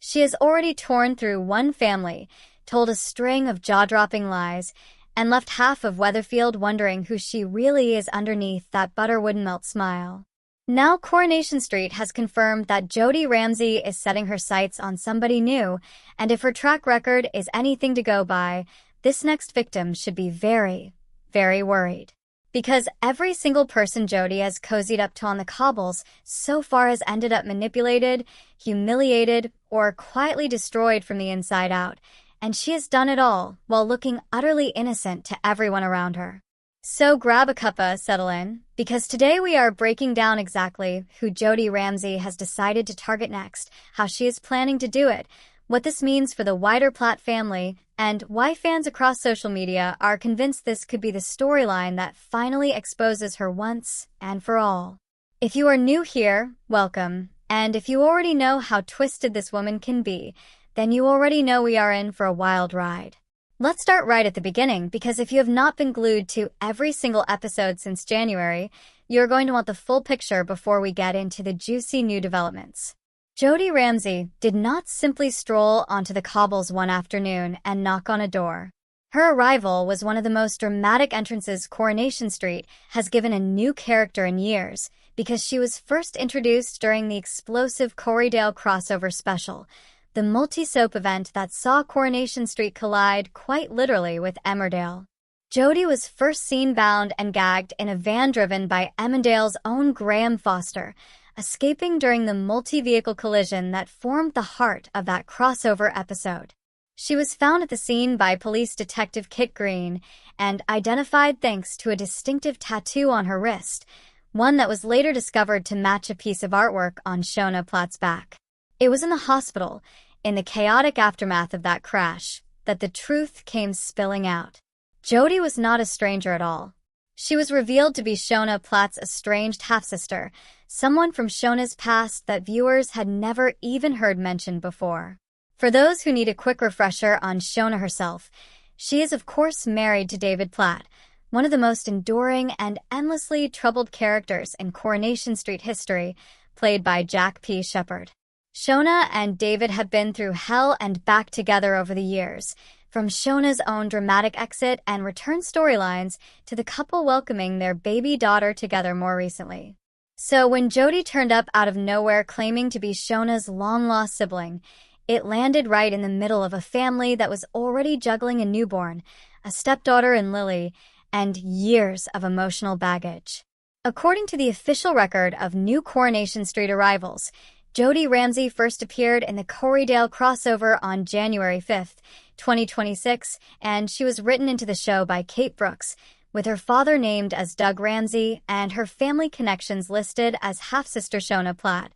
She has already torn through one family, told a string of jaw-dropping lies, and left half of Weatherfield wondering who she really is underneath that butter wouldn't melt smile. Now Coronation Street has confirmed that Jodie Ramsey is setting her sights on somebody new, and if her track record is anything to go by, this next victim should be very, very worried. Because every single person Jodie has cozied up to on the cobbles so far has ended up manipulated, humiliated, or quietly destroyed from the inside out, and she has done it all while looking utterly innocent to everyone around her. So grab a cuppa, settle in, because today we are breaking down exactly who Jodie Ramsey has decided to target next, how she is planning to do it, what this means for the wider Platt family, and why fans across social media are convinced this could be the storyline that finally exposes her once and for all. If you are new here, welcome, and if you already know how twisted this woman can be, then you already know we are in for a wild ride. Let's start right at the beginning, because if you have not been glued to every single episode since January, you're going to want the full picture before we get into the juicy new developments. Jodie Ramsey did not simply stroll onto the cobbles one afternoon and knock on a door. Her arrival was one of the most dramatic entrances Coronation Street has given a new character in years, because she was first introduced during the explosive Corrie crossover special, the multi-soap event that saw Coronation Street collide quite literally with Emmerdale. Jodie was first seen bound and gagged in a van driven by Emmerdale's own Graham Foster, escaping during the multi-vehicle collision that formed the heart of that crossover episode. She was found at the scene by police detective Kit Green and identified thanks to a distinctive tattoo on her wrist, one that was later discovered to match a piece of artwork on Shona Platt's back. It was in the hospital, in the chaotic aftermath of that crash, that the truth came spilling out. Jodie was not a stranger at all. She was revealed to be Shona Platt's estranged half-sister, someone from Shona's past that viewers had never even heard mentioned before. For those who need a quick refresher on Shona herself, she is of course married to David Platt, one of the most enduring and endlessly troubled characters in Coronation Street history, played by Jack P. Shepherd. Shona and David have been through hell and back together over the years, from Shona's own dramatic exit and return storylines to the couple welcoming their baby daughter together more recently. So when Jodie turned up out of nowhere claiming to be Shona's long-lost sibling, it landed right in the middle of a family that was already juggling a newborn, a stepdaughter in Lily, and years of emotional baggage. According to the official record of new Coronation Street arrivals, Jodie Ramsey first appeared in the Corrie crossover on January 5th, 2026, and she was written into the show by Kate Brooks, with her father named as Doug Ramsey and her family connections listed as half-sister Shona Platt,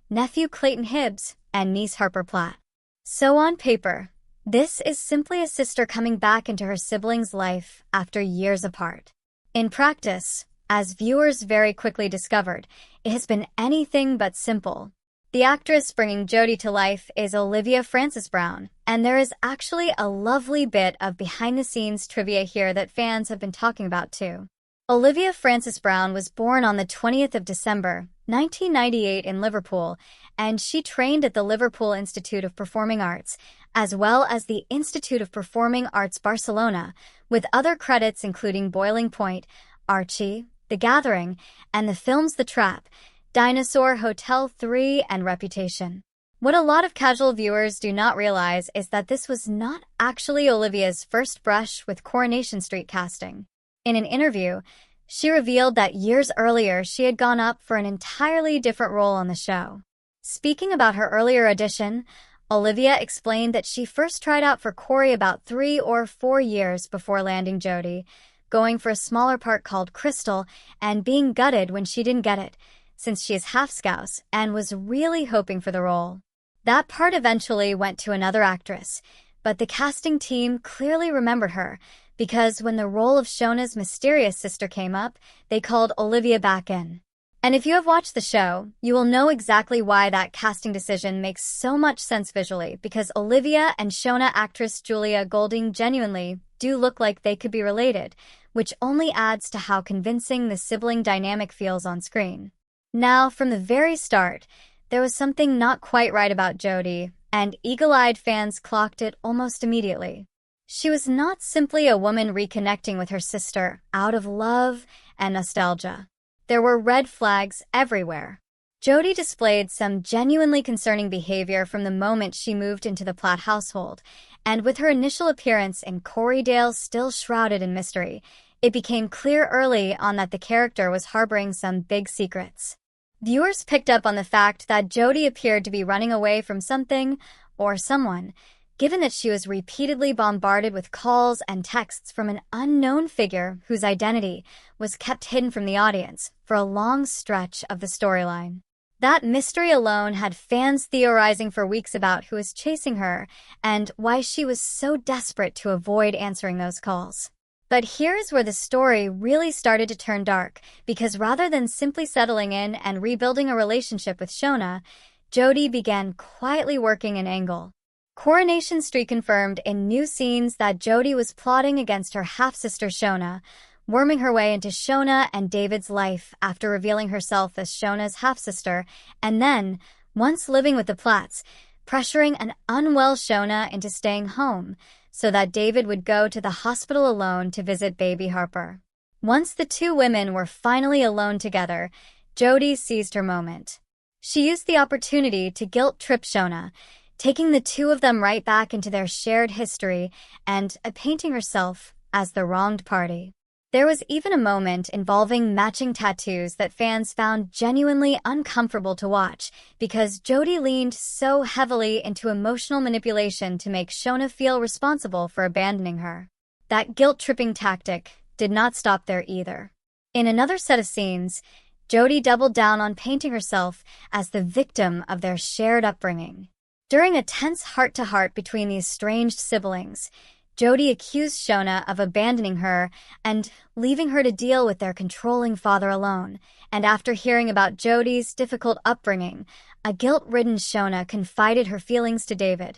nephew Clayton Hibbs, and niece Harper Platt. So on paper, this is simply a sister coming back into her sibling's life after years apart. In practice, as viewers very quickly discovered, it has been anything but simple. The actress bringing Jodie to life is Olivia Frances Brown, and there is actually a lovely bit of behind-the-scenes trivia here that fans have been talking about too. Olivia Frances Brown was born on the 20th of December, 1998 in Liverpool, and she trained at the Liverpool Institute of Performing Arts, as well as the Institute of Performing Arts Barcelona, with other credits including Boiling Point, Archie, The Gathering, and the films The Trap, Dinosaur, Hotel 3, and Reputation. What a lot of casual viewers do not realize is that this was not actually Olivia's first brush with Coronation Street casting. In an interview, she revealed that years earlier she had gone up for an entirely different role on the show. Speaking about her earlier audition, Olivia explained that she first tried out for Corrie about 3 or 4 years before landing Jodie, going for a smaller part called Crystal and being gutted when she didn't get it, since she is half Scouse and was really hoping for the role. That part eventually went to another actress, but the casting team clearly remembered her because when the role of Shona's mysterious sister came up, they called Olivia back in. And if you have watched the show, you will know exactly why that casting decision makes so much sense visually, because Olivia and Shona actress Julia Golding genuinely do look like they could be related, which only adds to how convincing the sibling dynamic feels on screen. Now, from the very start, there was something not quite right about Jodie, and eagle-eyed fans clocked it almost immediately. She was not simply a woman reconnecting with her sister out of love and nostalgia. There were red flags everywhere. Jodie displayed some genuinely concerning behavior from the moment she moved into the Platt household, and with her initial appearance in Corrie still shrouded in mystery, it became clear early on that the character was harboring some big secrets. Viewers picked up on the fact that Jodie appeared to be running away from something or someone, given that she was repeatedly bombarded with calls and texts from an unknown figure whose identity was kept hidden from the audience for a long stretch of the storyline. That mystery alone had fans theorizing for weeks about who was chasing her and why she was so desperate to avoid answering those calls. But here's where the story really started to turn dark, because rather than simply settling in and rebuilding a relationship with Shona, Jodie began quietly working an angle. Coronation Street confirmed in new scenes that Jodie was plotting against her half-sister Shona, worming her way into Shona and David's life after revealing herself as Shona's half-sister, and then, once living with the Platts, pressuring an unwell Shona into staying home so that David would go to the hospital alone to visit baby Harper. Once the two women were finally alone together, Jodie seized her moment. She used the opportunity to guilt-trip Shona, taking the two of them right back into their shared history and painting herself as the wronged party. There was even a moment involving matching tattoos that fans found genuinely uncomfortable to watch because Jodie leaned so heavily into emotional manipulation to make Shona feel responsible for abandoning her. That guilt-tripping tactic did not stop there either. In another set of scenes, Jodie doubled down on painting herself as the victim of their shared upbringing. During a tense heart-to-heart between these estranged siblings, Jodie accused Shona of abandoning her and leaving her to deal with their controlling father alone. And after hearing about Jodie's difficult upbringing, a guilt-ridden Shona confided her feelings to David,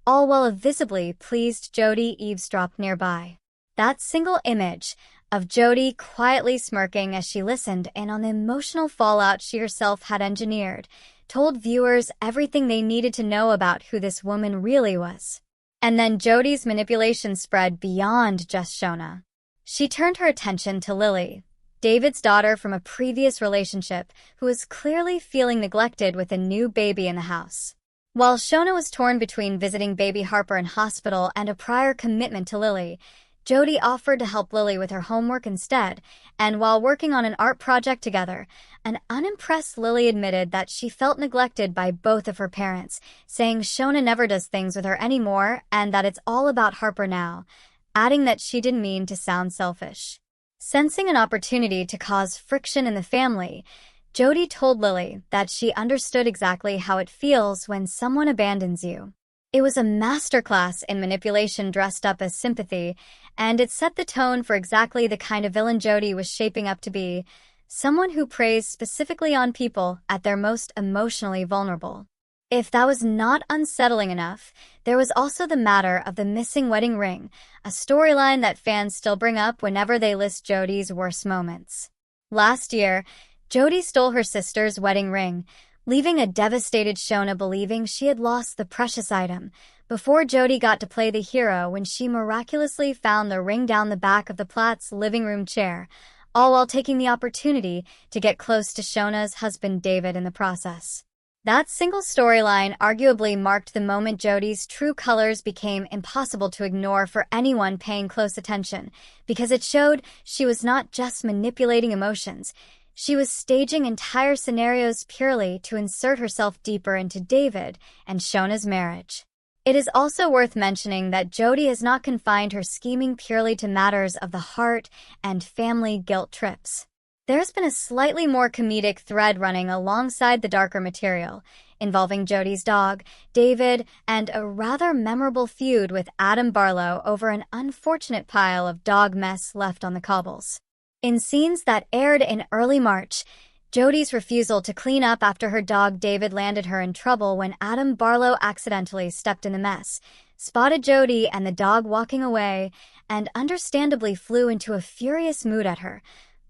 all while a visibly pleased Jodie eavesdropped nearby. That single image of Jodie quietly smirking as she listened and on the emotional fallout she herself had engineered told viewers everything they needed to know about who this woman really was. And then Jodie's manipulation spread beyond just Shona. She turned her attention to Lily, David's daughter from a previous relationship, who was clearly feeling neglected with a new baby in the house. While Shona was torn between visiting baby Harper in hospital and a prior commitment to Lily, Jodie offered to help Lily with her homework instead, and while working on an art project together, an unimpressed Lily admitted that she felt neglected by both of her parents, saying Shona never does things with her anymore and that it's all about Harper now, adding that she didn't mean to sound selfish. Sensing an opportunity to cause friction in the family, Jodie told Lily that she understood exactly how it feels when someone abandons you. It was a masterclass in manipulation dressed up as sympathy, and it set the tone for exactly the kind of villain Jodie was shaping up to be, someone who preys specifically on people at their most emotionally vulnerable. If that was not unsettling enough, there was also the matter of the missing wedding ring, a storyline that fans still bring up whenever they list Jodie's worst moments. Last year, Jodie stole her sister's wedding ring, leaving a devastated Shona believing she had lost the precious item, before Jodie got to play the hero when she miraculously found the ring down the back of the Platt's living room chair, all while taking the opportunity to get close to Shona's husband David in the process. That single storyline arguably marked the moment Jodie's true colors became impossible to ignore for anyone paying close attention, because it showed she was not just manipulating emotions. She was staging entire scenarios purely to insert herself deeper into David and Shona's marriage. It is also worth mentioning that Jodie has not confined her scheming purely to matters of the heart and family guilt trips. There's been a slightly more comedic thread running alongside the darker material, involving Jodie's dog, David, and a rather memorable feud with Adam Barlow over an unfortunate pile of dog mess left on the cobbles. In scenes that aired in early March, Jodie's refusal to clean up after her dog David landed her in trouble when Adam Barlow accidentally stepped in the mess, spotted Jodie and the dog walking away, and understandably flew into a furious mood at her,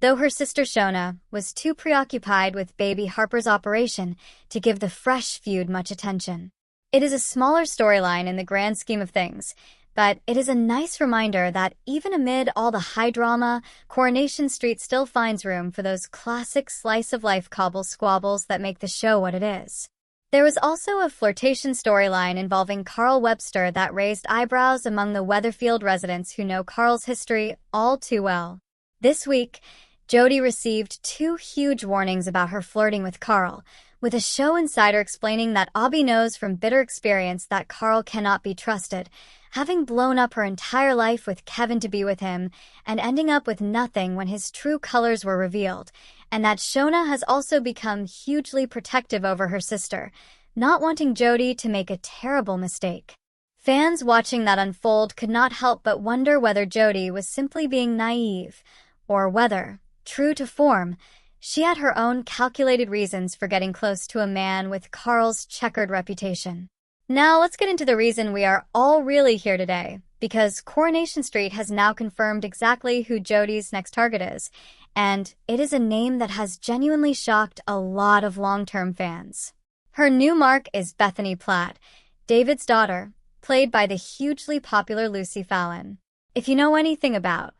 though her sister Shona was too preoccupied with baby Harper's operation to give the fresh feud much attention. It is a smaller storyline in the grand scheme of things, but it is a nice reminder that even amid all the high drama, Coronation Street still finds room for those classic slice-of-life cobble-squabbles that make the show what it is. There was also a flirtation storyline involving Carl Webster that raised eyebrows among the Weatherfield residents who know Carl's history all too well. This week, Jodie received 2 huge warnings about her flirting with Carl, with a show insider explaining that Abby knows from bitter experience that Carl cannot be trusted, having blown up her entire life with Kevin to be with him and ending up with nothing when his true colors were revealed, and that Shona has also become hugely protective over her sister, not wanting Jodie to make a terrible mistake. Fans watching that unfold could not help but wonder whether Jodie was simply being naive, or whether, true to form, she had her own calculated reasons for getting close to a man with Carl's checkered reputation. Now let's get into the reason we are all really here today, because Coronation Street has now confirmed exactly who Jodie's next target is, and it is a name that has genuinely shocked a lot of long-term fans. Her new mark is Bethany Platt, David's daughter, played by the hugely popular Lucy Fallon. If you know anything about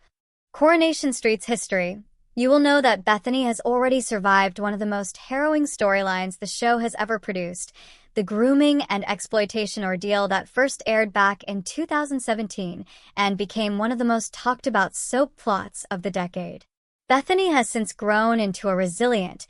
Coronation Street's history, you will know that Bethany has already survived one of the most harrowing storylines the show has ever produced, the grooming and exploitation ordeal that first aired back in 2017 and became one of the most talked about soap plots of the decade. Bethany has since grown into a resilient,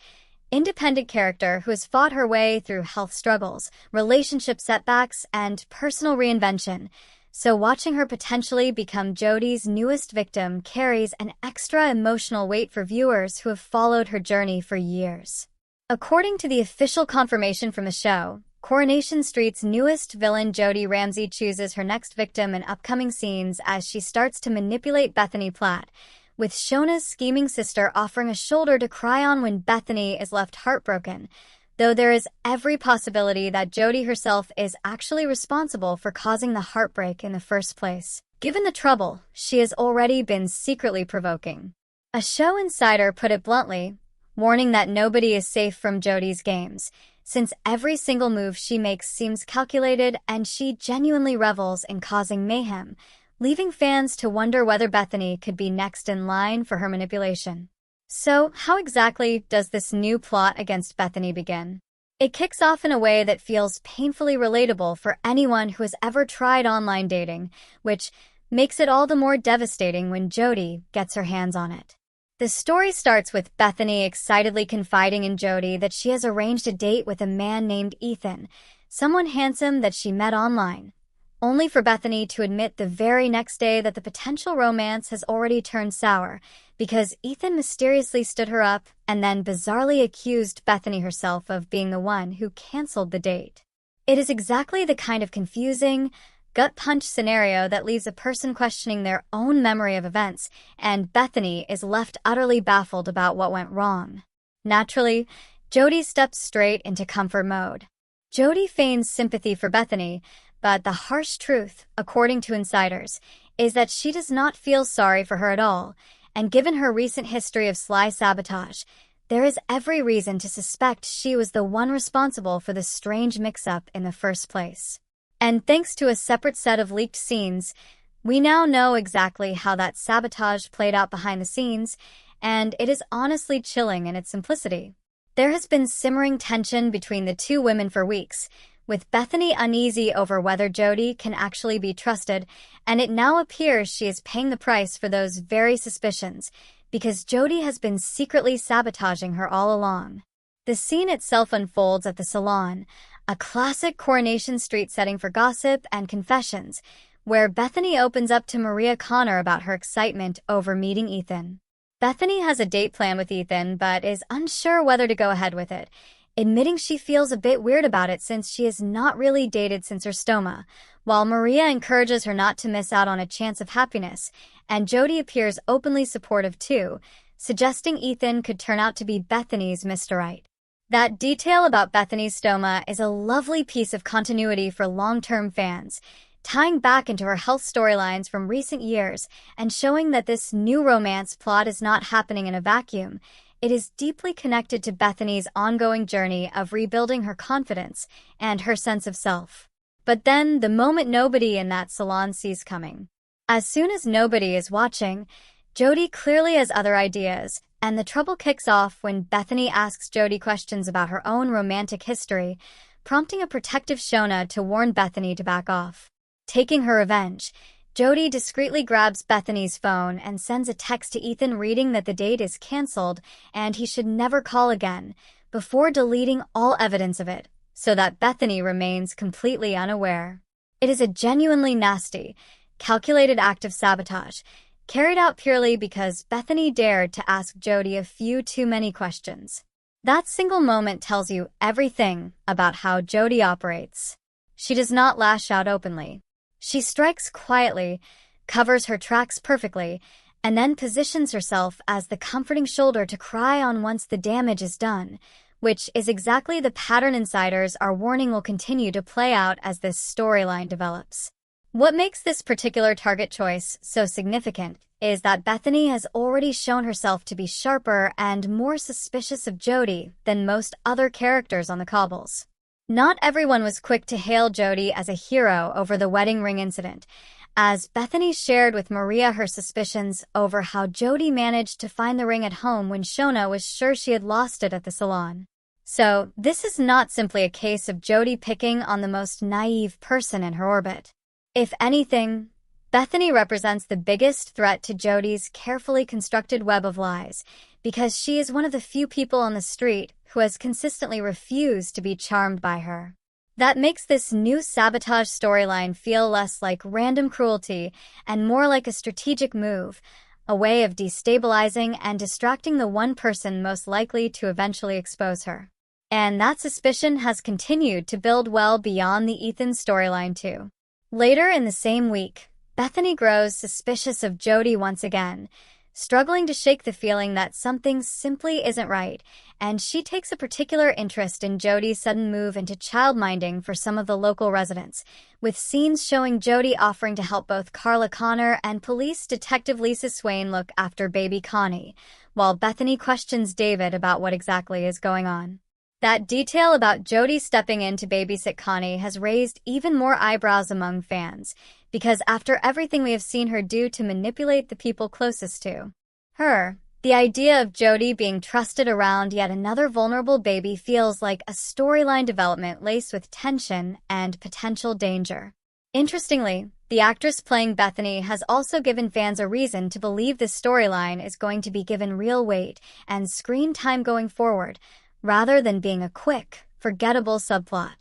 independent character who has fought her way through health struggles, relationship setbacks, and personal reinvention. So watching her potentially become Jodie's newest victim carries an extra emotional weight for viewers who have followed her journey for years. According to the official confirmation from the show, Coronation Street's newest villain Jodie Ramsey chooses her next victim in upcoming scenes as she starts to manipulate Bethany Platt, with Shona's scheming sister offering a shoulder to cry on when Bethany is left heartbroken, though there is every possibility that Jodie herself is actually responsible for causing the heartbreak in the first place, given the trouble she has already been secretly provoking. A show insider put it bluntly, warning that nobody is safe from Jodie's games, since every single move she makes seems calculated and she genuinely revels in causing mayhem, leaving fans to wonder whether Bethany could be next in line for her manipulation. So, how exactly does this new plot against Bethany begin? It kicks off in a way that feels painfully relatable for anyone who has ever tried online dating, which makes it all the more devastating when Jodie gets her hands on it. The story starts with Bethany excitedly confiding in Jodie that she has arranged a date with a man named Ethan, someone handsome that she met online, only for Bethany to admit the very next day that the potential romance has already turned sour because Ethan mysteriously stood her up and then bizarrely accused Bethany herself of being the one who canceled the date. It is exactly the kind of confusing, gut-punch scenario that leaves a person questioning their own memory of events, and Bethany is left utterly baffled about what went wrong. Naturally, Jodie steps straight into comfort mode. Jodie feigns sympathy for Bethany, but the harsh truth, according to insiders, is that she does not feel sorry for her at all, and given her recent history of sly sabotage, there is every reason to suspect she was the one responsible for the strange mix-up in the first place. And thanks to a separate set of leaked scenes, we now know exactly how that sabotage played out behind the scenes, and it is honestly chilling in its simplicity. There has been simmering tension between the two women for weeks, with Bethany uneasy over whether Jodie can actually be trusted, and it now appears she is paying the price for those very suspicions, because Jodie has been secretly sabotaging her all along. The scene itself unfolds at the salon, a classic Coronation Street setting for gossip and confessions, where Bethany opens up to Maria Connor about her excitement over meeting Ethan. Bethany has a date plan with Ethan, but is unsure whether to go ahead with it, admitting she feels a bit weird about it since she has not really dated since her stoma, while Maria encourages her not to miss out on a chance of happiness, and Jodie appears openly supportive too, suggesting Ethan could turn out to be Bethany's Mr. Right. That detail about Bethany's stoma is a lovely piece of continuity for long-term fans, tying back into her health storylines from recent years and showing that this new romance plot is not happening in a vacuum. It is deeply connected to Bethany's ongoing journey of rebuilding her confidence and her sense of self. But then, the moment nobody in that salon sees coming. As soon as nobody is watching, Jodie clearly has other ideas, and the trouble kicks off when Bethany asks Jodie questions about her own romantic history, prompting a protective Shona to warn Bethany to back off. Taking her revenge, Jodie discreetly grabs Bethany's phone and sends a text to Ethan reading that the date is canceled and he should never call again, before deleting all evidence of it, so that Bethany remains completely unaware. It is a genuinely nasty, calculated act of sabotage, carried out purely because Bethany dared to ask Jodie a few too many questions. That single moment tells you everything about how Jodie operates. She does not lash out openly. She strikes quietly, covers her tracks perfectly, and then positions herself as the comforting shoulder to cry on once the damage is done, which is exactly the pattern insiders are warning will continue to play out as this storyline develops. What makes this particular target choice so significant is that Bethany has already shown herself to be sharper and more suspicious of Jodie than most other characters on the cobbles. Not everyone was quick to hail Jodie as a hero over the wedding ring incident, as Bethany shared with Maria her suspicions over how Jodie managed to find the ring at home when Shona was sure she had lost it at the salon. So, this is not simply a case of Jodie picking on the most naive person in her orbit. If anything, Bethany represents the biggest threat to Jodie's carefully constructed web of lies, because she is one of the few people on the street who has consistently refused to be charmed by her. That makes this new sabotage storyline feel less like random cruelty and more like a strategic move, a way of destabilizing and distracting the one person most likely to eventually expose her. And that suspicion has continued to build well beyond the Ethan storyline too. Later in the same week, Bethany grows suspicious of Jodie once again, struggling to shake the feeling that something simply isn't right, and she takes a particular interest in Jodie's sudden move into child-minding for some of the local residents, with scenes showing Jodie offering to help both Carla Connor and police detective Lisa Swain look after baby Connie, while Bethany questions David about what exactly is going on. That detail about Jodie stepping in to babysit Connie has raised even more eyebrows among fans, because after everything we have seen her do to manipulate the people closest to her, the idea of Jodie being trusted around yet another vulnerable baby feels like a storyline development laced with tension and potential danger. Interestingly, the actress playing Bethany has also given fans a reason to believe this storyline is going to be given real weight and screen time going forward, rather than being a quick, forgettable subplot.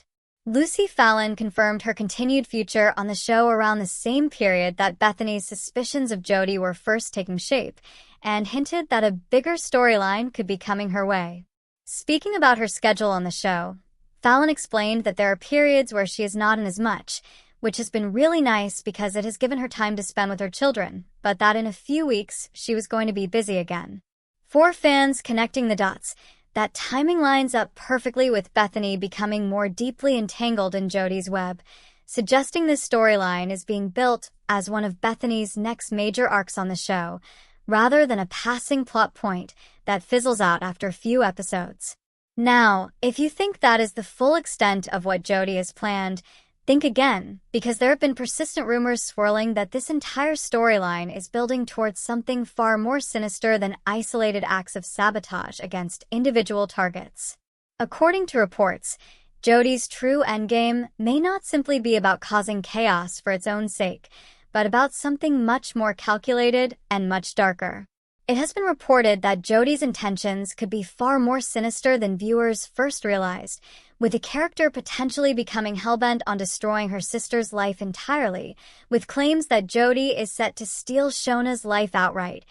Lucy Fallon confirmed her continued future on the show around the same period that Bethany's suspicions of Jodie were first taking shape, and hinted that a bigger storyline could be coming her way. Speaking about her schedule on the show, Fallon explained that there are periods where she is not in as much, which has been really nice because it has given her time to spend with her children, but that in a few weeks she was going to be busy again. For fans connecting the dots, that timing lines up perfectly with Bethany becoming more deeply entangled in Jodie's web, suggesting this storyline is being built as one of Bethany's next major arcs on the show, rather than a passing plot point that fizzles out after a few episodes. Now, if you think that is the full extent of what Jodie has planned, think again, because there have been persistent rumors swirling that this entire storyline is building towards something far more sinister than isolated acts of sabotage against individual targets. According to reports, Jodie's true endgame may not simply be about causing chaos for its own sake, but about something much more calculated and much darker. It has been reported that Jodie's intentions could be far more sinister than viewers first realized, with the character potentially becoming hellbent on destroying her sister's life entirely, with claims that Jodie is set to steal Shona's life outright,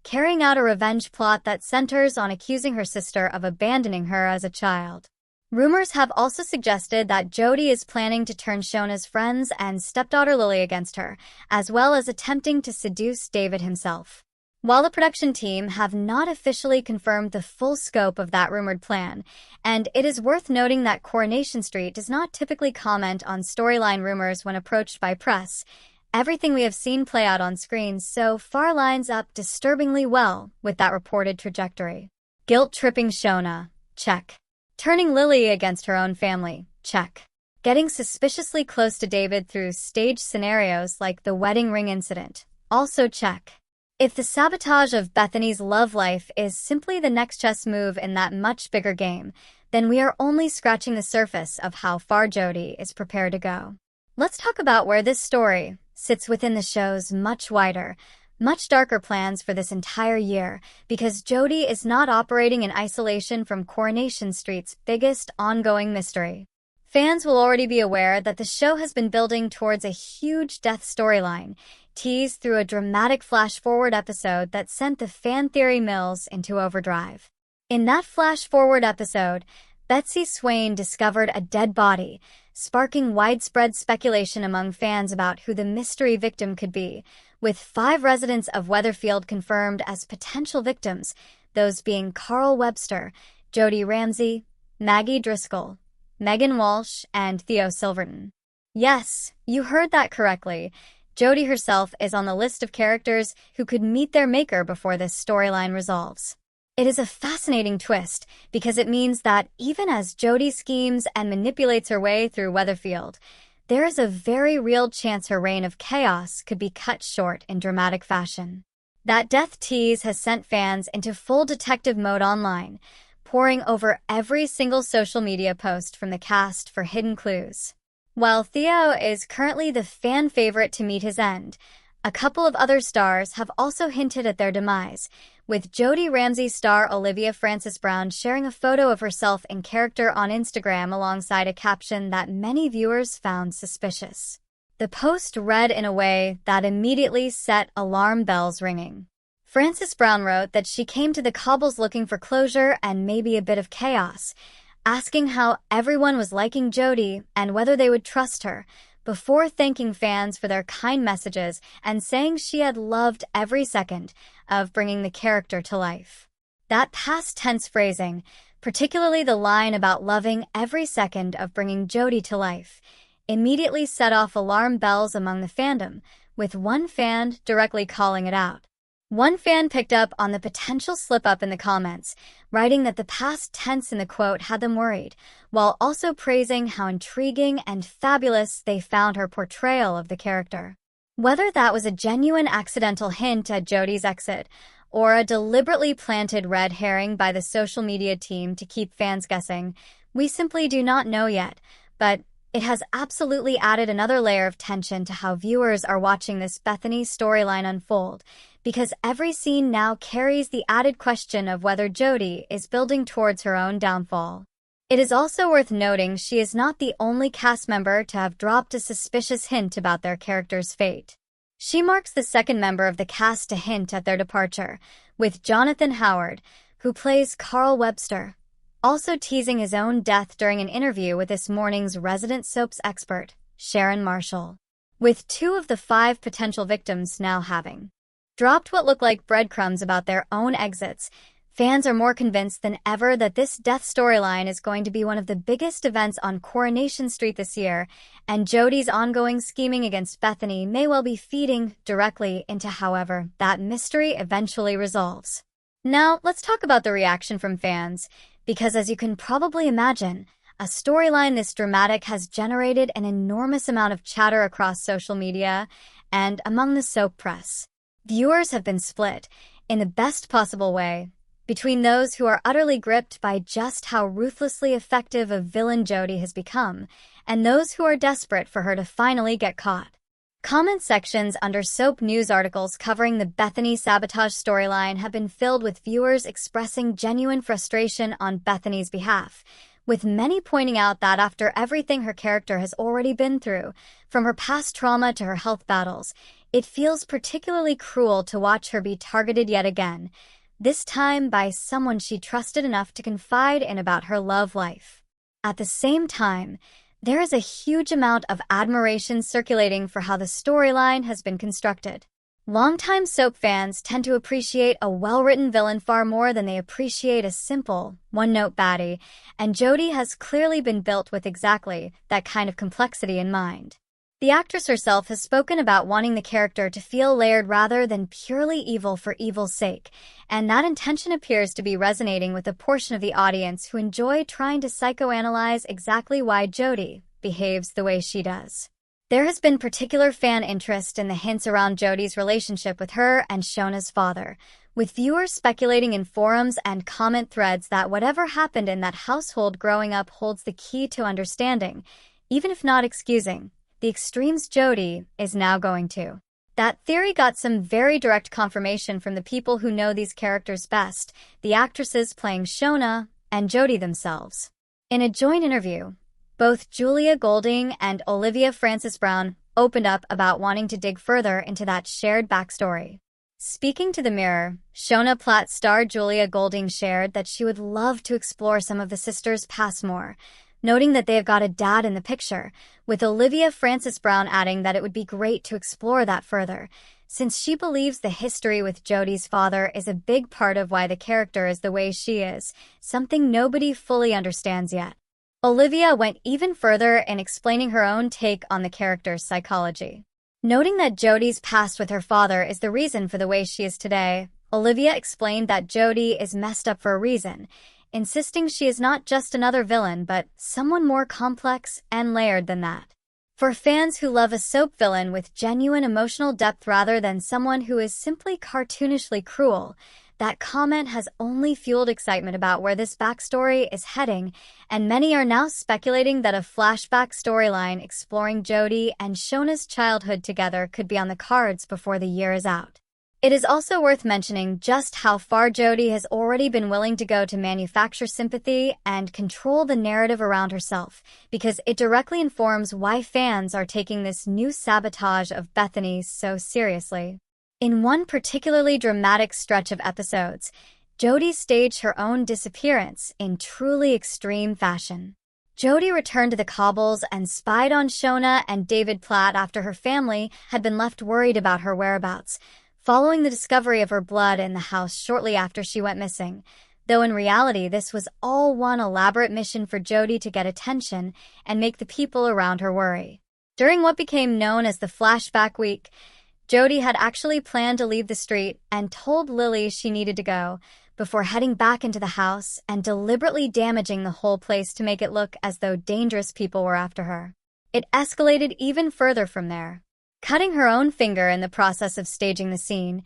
carrying out a revenge plot that centers on accusing her sister of abandoning her as a child. Rumors have also suggested that Jodie is planning to turn Shona's friends and stepdaughter Lily against her, as well as attempting to seduce David himself. While the production team have not officially confirmed the full scope of that rumored plan, and it is worth noting that Coronation Street does not typically comment on storyline rumors when approached by press, everything we have seen play out on screen so far lines up disturbingly well with that reported trajectory. Guilt-tripping Shona, check. Turning Lily against her own family, check. Getting suspiciously close to David through staged scenarios like the wedding ring incident. Also check. If the sabotage of Bethany's love life is simply the next chess move in that much bigger game, then we are only scratching the surface of how far Jodie is prepared to go. Let's talk about where this story sits within the show's much wider, much darker plans for this entire year, because Jodie is not operating in isolation from Coronation Street's biggest ongoing mystery. Fans will already be aware that the show has been building towards a huge death storyline, teased through a dramatic flash-forward episode that sent the fan theory mills into overdrive. In that flash-forward episode, Betsy Swain discovered a dead body, sparking widespread speculation among fans about who the mystery victim could be, with 5 residents of Weatherfield confirmed as potential victims, those being Carl Webster, Jodie Ramsey, Maggie Driscoll, Megan Walsh, and Theo Silverton. Yes, you heard that correctly. Jodie herself is on the list of characters who could meet their maker before this storyline resolves. It is a fascinating twist because it means that even as Jodie schemes and manipulates her way through Weatherfield, there is a very real chance her reign of chaos could be cut short in dramatic fashion. That death tease has sent fans into full detective mode online, poring over every single social media post from the cast for hidden clues. While Theo is currently the fan favorite to meet his end, a couple of other stars have also hinted at their demise, with Jodie Ramsey star Olivia Francis Brown sharing a photo of herself in character on Instagram alongside a caption that many viewers found suspicious. The post read in a way that immediately set alarm bells ringing. Francis Brown wrote that she came to the cobbles looking for closure and maybe a bit of chaos, asking how everyone was liking Jodie and whether they would trust her, before thanking fans for their kind messages and saying she had loved every second of bringing the character to life. That past tense phrasing, particularly the line about loving every second of bringing Jodie to life, immediately set off alarm bells among the fandom, with one fan directly calling it out. One fan picked up on the potential slip-up in the comments, writing that the past tense in the quote had them worried, while also praising how intriguing and fabulous they found her portrayal of the character. Whether that was a genuine accidental hint at Jodie's exit, or a deliberately planted red herring by the social media team to keep fans guessing, we simply do not know yet, but it has absolutely added another layer of tension to how viewers are watching this Bethany storyline unfold, because every scene now carries the added question of whether Jodie is building towards her own downfall. It is also worth noting she is not the only cast member to have dropped a suspicious hint about their character's fate. She marks the second member of the cast to hint at their departure, with Jonathan Howard, who plays Carl Webster, also teasing his own death during an interview with this morning's resident soaps expert, Sharon Marshall, with 2 of the 5 potential victims now having dropped what look like breadcrumbs about their own exits. Fans are more convinced than ever that this death storyline is going to be one of the biggest events on Coronation Street this year, and Jodie's ongoing scheming against Bethany may well be feeding directly into however that mystery eventually resolves. Now, let's talk about the reaction from fans, because as you can probably imagine, a storyline this dramatic has generated an enormous amount of chatter across social media and among the soap press. Viewers have been split, in the best possible way, between those who are utterly gripped by just how ruthlessly effective a villain Jodie has become, and those who are desperate for her to finally get caught. Comment sections under soap news articles covering the Bethany sabotage storyline have been filled with viewers expressing genuine frustration on Bethany's behalf, with many pointing out that after everything her character has already been through, from her past trauma to her health battles, it feels particularly cruel to watch her be targeted yet again, this time by someone she trusted enough to confide in about her love life. At the same time, there is a huge amount of admiration circulating for how the storyline has been constructed. Longtime soap fans tend to appreciate a well-written villain far more than they appreciate a simple, one-note baddie, and Jodie has clearly been built with exactly that kind of complexity in mind. The actress herself has spoken about wanting the character to feel layered rather than purely evil for evil's sake, and that intention appears to be resonating with a portion of the audience who enjoy trying to psychoanalyze exactly why Jodie, behaves the way she does. There has been particular fan interest in the hints around Jodie's relationship with her and Shona's father, with viewers speculating in forums and comment threads that whatever happened in that household growing up holds the key to understanding, even if not excusing, the extremes Jodie is now going to. That theory got some very direct confirmation from the people who know these characters best, the actresses playing Shona and Jodie themselves. In a joint interview, both Julia Golding and Olivia Francis Brown opened up about wanting to dig further into that shared backstory. Speaking to The Mirror, Shona Platt star Julia Golding shared that she would love to explore some of the sisters' past more, noting that they have got a dad in the picture, with Olivia Francis Brown adding that it would be great to explore that further, since she believes the history with Jodie's father is a big part of why the character is the way she is, something nobody fully understands yet. Olivia went even further in explaining her own take on the character's psychology. Noting that Jodie's past with her father is the reason for the way she is today, Olivia explained that Jodie is messed up for a reason, insisting she is not just another villain but someone more complex and layered than that. For fans who love a soap villain with genuine emotional depth rather than someone who is simply cartoonishly cruel, that comment has only fueled excitement about where this backstory is heading, and many are now speculating that a flashback storyline exploring Jodie and Shona's childhood together could be on the cards before the year is out. It is also worth mentioning just how far Jodie has already been willing to go to manufacture sympathy and control the narrative around herself, because it directly informs why fans are taking this new sabotage of Bethany so seriously. In one particularly dramatic stretch of episodes, Jodie staged her own disappearance in truly extreme fashion. Jodie returned to the cobbles and spied on Shona and David Platt after her family had been left worried about her whereabouts, following the discovery of her blood in the house shortly after she went missing, though in reality this was all one elaborate mission for Jodie to get attention and make the people around her worry. During what became known as the Flashback Week, Jodie had actually planned to leave the street and told Lily she needed to go, before heading back into the house and deliberately damaging the whole place to make it look as though dangerous people were after her. It escalated even further from there. Cutting her own finger in the process of staging the scene,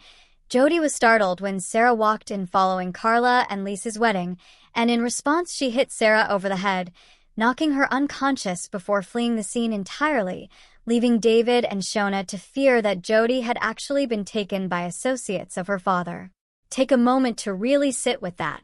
Jodie was startled when Sarah walked in following Carla and Lisa's wedding, and in response she hit Sarah over the head, knocking her unconscious before fleeing the scene entirely, leaving David and Shona to fear that Jodie had actually been taken by associates of her father. Take a moment to really sit with that.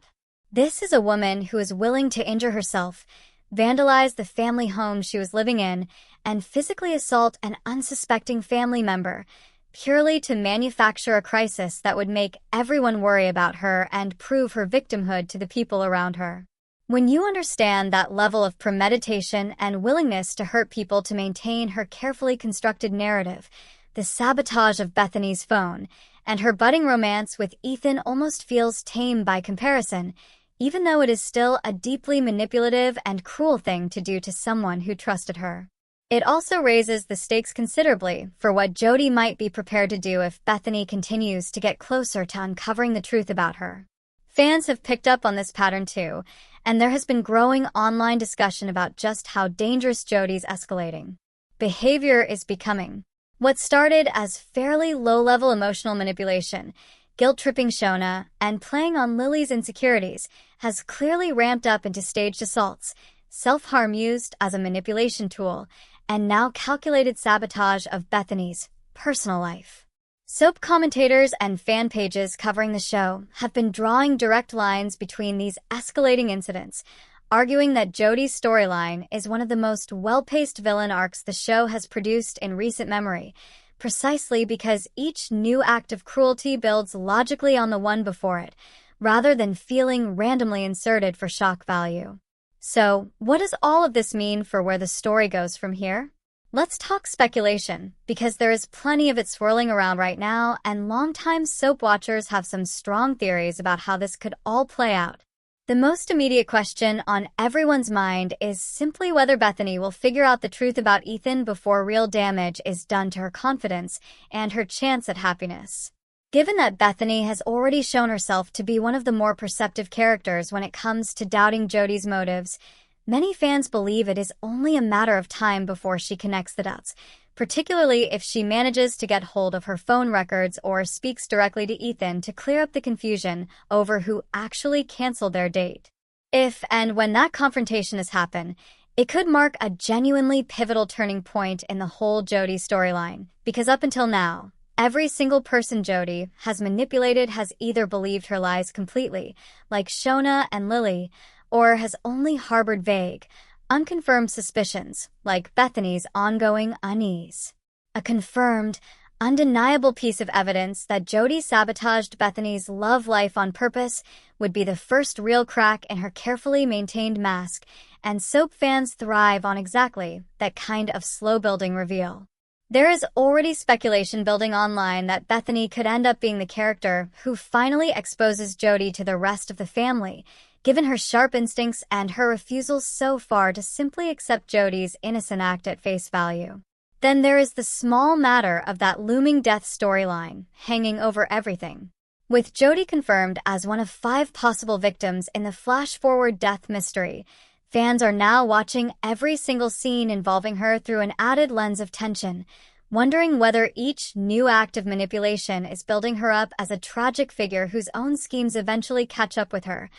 This is a woman who is willing to injure herself, vandalize the family home she was living in, and physically assault an unsuspecting family member, purely to manufacture a crisis that would make everyone worry about her and prove her victimhood to the people around her. When you understand that level of premeditation and willingness to hurt people to maintain her carefully constructed narrative, the sabotage of Bethany's phone, and her budding romance with Ethan almost feels tame by comparison, even though it is still a deeply manipulative and cruel thing to do to someone who trusted her. It also raises the stakes considerably for what Jodie might be prepared to do if Bethany continues to get closer to uncovering the truth about her. Fans have picked up on this pattern too, and there has been growing online discussion about just how dangerous Jodie's escalating behavior is becoming. What started as fairly low-level emotional manipulation, guilt-tripping Shona, and playing on Lily's insecurities has clearly ramped up into staged assaults, self-harm used as a manipulation tool, and now calculated sabotage of Bethany's personal life. Soap commentators and fan pages covering the show have been drawing direct lines between these escalating incidents, arguing that Jodie's storyline is one of the most well-paced villain arcs the show has produced in recent memory, precisely because each new act of cruelty builds logically on the one before it, rather than feeling randomly inserted for shock value. So, what does all of this mean for where the story goes from here? Let's talk speculation, because there is plenty of it swirling around right now, and longtime soap watchers have some strong theories about how this could all play out. The most immediate question on everyone's mind is simply whether Bethany will figure out the truth about Ethan before real damage is done to her confidence and her chance at happiness. Given that Bethany has already shown herself to be one of the more perceptive characters when it comes to doubting Jodie's motives, many fans believe it is only a matter of time before she connects the dots, particularly if she manages to get hold of her phone records or speaks directly to Ethan to clear up the confusion over who actually canceled their date. If and when that confrontation has happened, it could mark a genuinely pivotal turning point in the whole Jodie storyline, because up until now, every single person Jodie has manipulated has either believed her lies completely, like Shona and Lily, or has only harbored vague, unconfirmed suspicions, like Bethany's ongoing unease. A confirmed, undeniable piece of evidence that Jodie sabotaged Bethany's love life on purpose would be the first real crack in her carefully maintained mask, and soap fans thrive on exactly that kind of slow-building reveal. There is already speculation building online that Bethany could end up being the character who finally exposes Jodie to the rest of the family, given her sharp instincts and her refusal so far to simply accept Jodie's innocent act at face value. Then there is the small matter of that looming death storyline hanging over everything. With Jodie confirmed as one of 5 possible victims in the flash-forward death mystery, fans are now watching every single scene involving her through an added lens of tension, wondering whether each new act of manipulation is building her up as a tragic figure whose own schemes eventually catch up with her,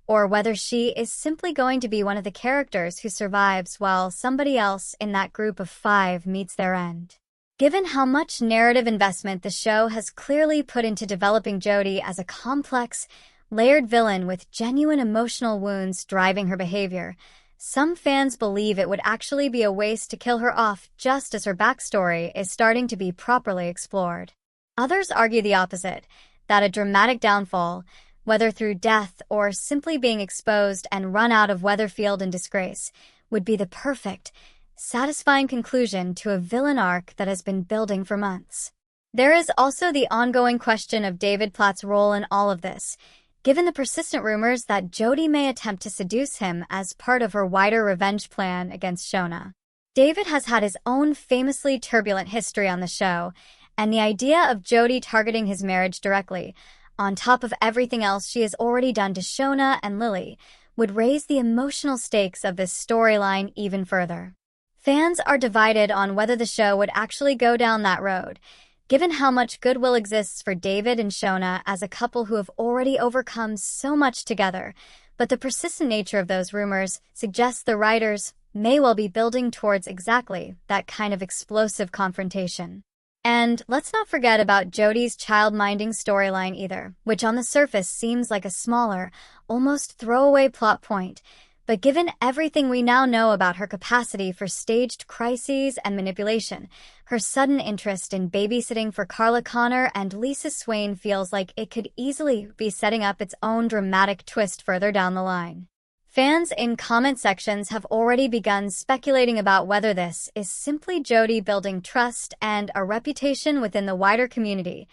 or whether she is simply going to be one of the characters who survives while somebody else in that group of 5 meets their end. Given how much narrative investment the show has clearly put into developing Jodie as a complex, layered villain with genuine emotional wounds driving her behavior, some fans believe it would actually be a waste to kill her off just as her backstory is starting to be properly explored. Others argue the opposite, that a dramatic downfall, whether through death or simply being exposed and run out of Weatherfield in disgrace, would be the perfect, satisfying conclusion to a villain arc that has been building for months. There is also the ongoing question of David Platt's role in all of this, given the persistent rumors that Jodie may attempt to seduce him as part of her wider revenge plan against Shona. David has had his own famously turbulent history on the show, and the idea of Jodie targeting his marriage directly, on top of everything else she has already done to Shona and Lily, would raise the emotional stakes of this storyline even further. Fans are divided on whether the show would actually go down that road, given how much goodwill exists for David and Shona as a couple who have already overcome so much together, but the persistent nature of those rumors suggests the writers may well be building towards exactly that kind of explosive confrontation. And let's not forget about Jodie's child-minding storyline either, which on the surface seems like a smaller, almost throwaway plot point, but given everything we now know about her capacity for staged crises and manipulation, her sudden interest in babysitting for Carla Connor and Lisa Swain feels like it could easily be setting up its own dramatic twist further down the line. Fans in comment sections have already begun speculating about whether this is simply Jodie building trust and a reputation within the wider community,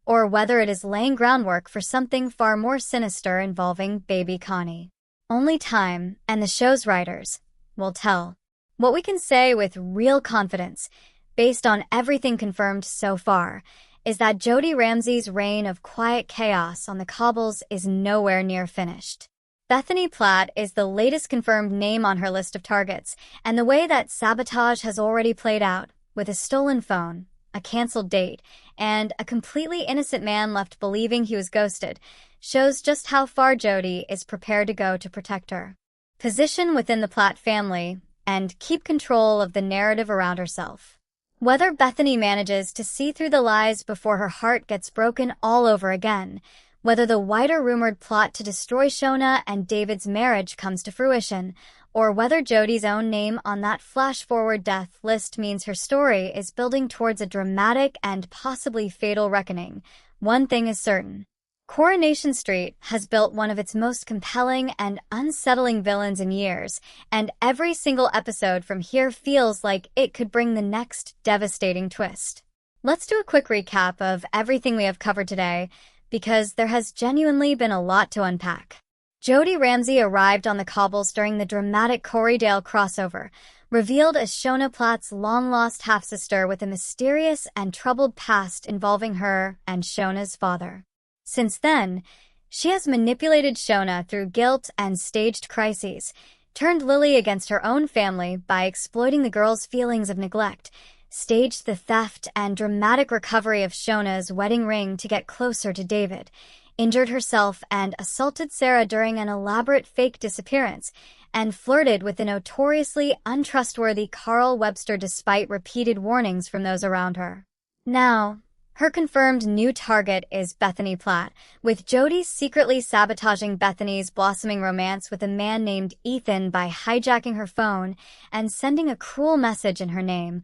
or whether it is laying groundwork for something far more sinister involving baby Connie. Only time, and the show's writers, will tell. What we can say with real confidence, based on everything confirmed so far, is that Jodie Ramsey's reign of quiet chaos on the cobbles is nowhere near finished. Bethany Platt is the latest confirmed name on her list of targets, and the way that sabotage has already played out, with a stolen phone, a canceled date, and a completely innocent man left believing he was ghosted, shows just how far Jodie is prepared to go to protect her position within the Platt family and keep control of the narrative around herself. Whether Bethany manages to see through the lies before her heart gets broken all over again, whether the wider rumored plot to destroy Shona and David's marriage comes to fruition, or whether Jodie's own name on that flash-forward death list means her story is building towards a dramatic and possibly fatal reckoning, one thing is certain. Coronation Street has built one of its most compelling and unsettling villains in years, and every single episode from here feels like it could bring the next devastating twist. Let's do a quick recap of everything we have covered today, because there has genuinely been a lot to unpack. Jodie Ramsey arrived on the cobbles during the dramatic Corrie-Dale crossover, revealed as Shona Platt's long-lost half-sister with a mysterious and troubled past involving her and Shona's father. Since then, she has manipulated Shona through guilt and staged crises, turned Lily against her own family by exploiting the girl's feelings of neglect, staged the theft and dramatic recovery of Shona's wedding ring to get closer to David, injured herself and assaulted Sarah during an elaborate fake disappearance, and flirted with the notoriously untrustworthy Carl Webster despite repeated warnings from those around her. Now, her confirmed new target is Bethany Platt, with Jodie secretly sabotaging Bethany's blossoming romance with a man named Ethan by hijacking her phone and sending a cruel message in her name,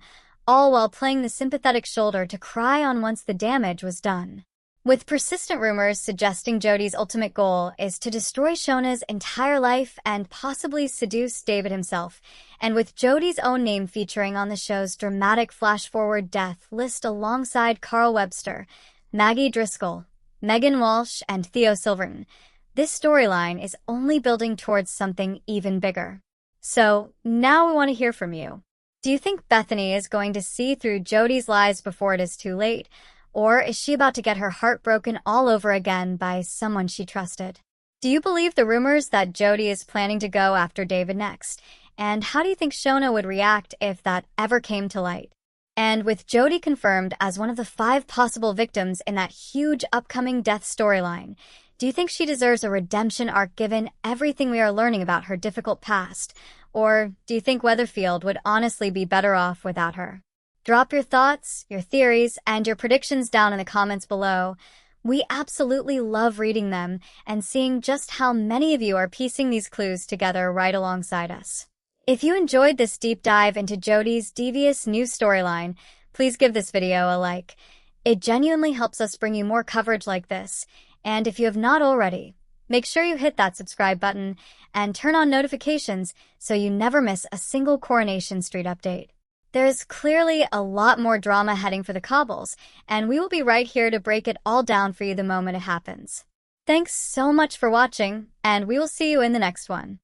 all while playing the sympathetic shoulder to cry on once the damage was done. With persistent rumors suggesting Jodie's ultimate goal is to destroy Shona's entire life and possibly seduce David himself, and with Jodie's own name featuring on the show's dramatic flash-forward death list alongside Carl Webster, Maggie Driscoll, Megan Walsh, and Theo Silverton, this storyline is only building towards something even bigger. So, now we want to hear from you. Do you think Bethany is going to see through Jodie's lies before it is too late? Or is she about to get her heart broken all over again by someone she trusted? Do you believe the rumors that Jodie is planning to go after David next? And how do you think Shona would react if that ever came to light? And with Jodie confirmed as one of the 5 possible victims in that huge upcoming death storyline, do you think she deserves a redemption arc given everything we are learning about her difficult past? Or do you think Weatherfield would honestly be better off without her? Drop your thoughts, your theories, and your predictions down in the comments below. We absolutely love reading them and seeing just how many of you are piecing these clues together right alongside us. If you enjoyed this deep dive into Jodie's devious new storyline, please give this video a like. It genuinely helps us bring you more coverage like this. And if you have not already, make sure you hit that subscribe button and turn on notifications so you never miss a single Coronation Street update. There is clearly a lot more drama heading for the Cobbles, and we will be right here to break it all down for you the moment it happens. Thanks so much for watching, and we will see you in the next one.